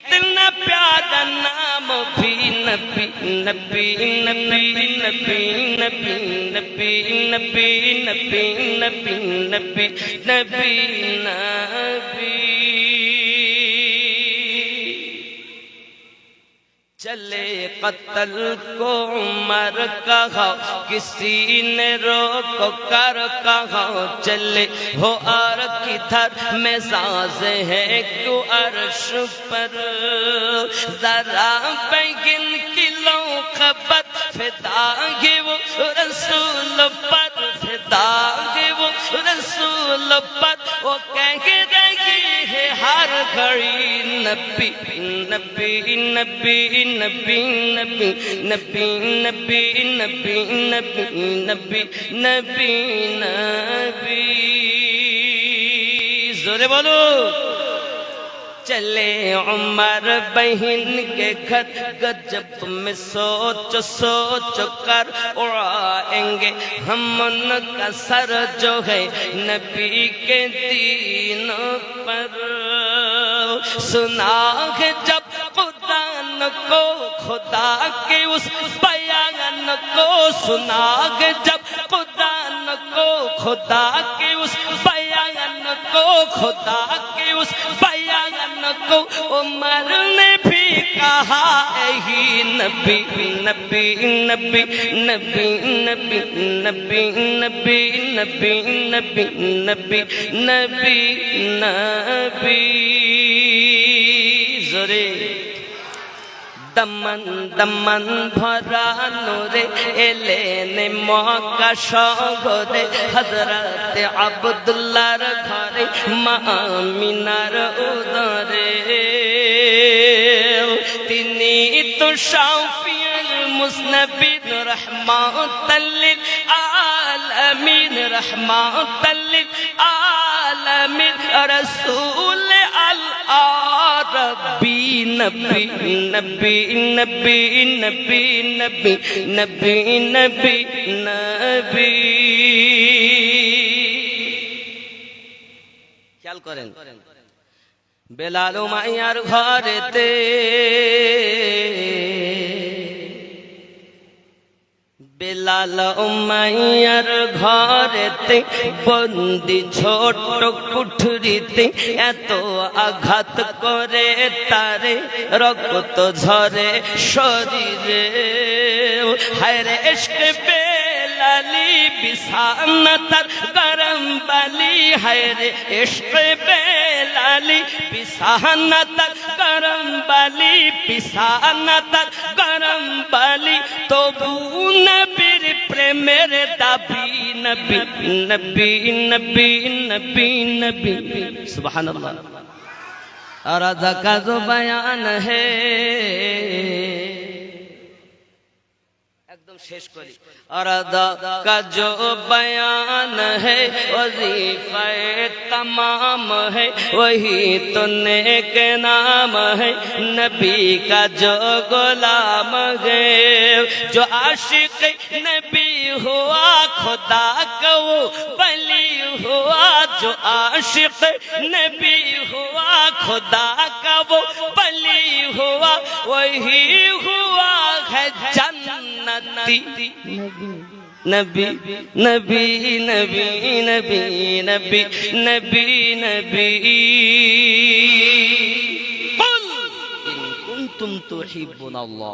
इतना प्यारा नाम भी नबी नबी नबी नबी नबी नबी नबी नबी नबी नबी नबी नबी। चले कत्ल को उमर कहा, किसी ने रोक कर कहा, चले हो और किधर में साज है क्यों अर्श पर, जरा बैगिन किलो खबर फिदागे वो रसूल पर, फिदागे वो रसूल पर, वो कह रही है हर घड़ी नबी नबी नबी नबी नबी नबी नबी नबी नबी नबी नबी नबी। जोरे बोलो। चले उमर बहन के घर, गजब में सोच सोच कर उड़ाएंगे हम उनका सर जो है नबी के दीनों पर। सुना है जब कुरान को खुदा के उस बयान को, सुना है जब कुरान को खुदा के उस बयान को, खुदा के उस बयान को, उमर ने भी कहा यही नबी नबी नबी नबी नबी नबी नबी नबी नबी नबी नबी नबी। जोरे। दमन दमन भरा नूरे एलेने मौका शोरे, हजरत अब्दुल्लाहर घरे मामिनार उदरे, तिनी तो शाफिउल मुस्नबिन रहमतल लिल आलमीन, रहमतल लिल आलमीन, रसूल अल आरबी नबी नबी नबी नबी नबी नबी नबी नबी। ख्याल करें बेलाल उमाइयार घरेते, बेलाल उमाइयाর ঘরেতে বন্দি ছোট কুঠরিতে, এত আঘাত করে তারে রক্ত ঝরে শরীরে, হায়রে ইশক বেলালি বিছানা তার গরম বালি, হায়রে ইশক বেলালি বিছানা তার গরম বালি, বিছানা তার গরম বালি, তবু নবীর প্রেমের দাবি নবী নবী নবী নবী নবী। সুবহানাল্লাহ। अरादा का जो बयान है, एकदम शेष करी, अरादा का जो बयान है वजीफा तमाम है, वही तो नेक नाम है नबी का जो गुलाम है, जो आशिक नबी हुआ खुदा का वो वली हुआ, जो आशिक नबी हुआ खुदा का वो वली हुआ, वही हुआ है जन्नती नबी नबी नबी नबी नबी नबी नबी। कुल इन कुंतुम तुहिब्बुनाल्लाह।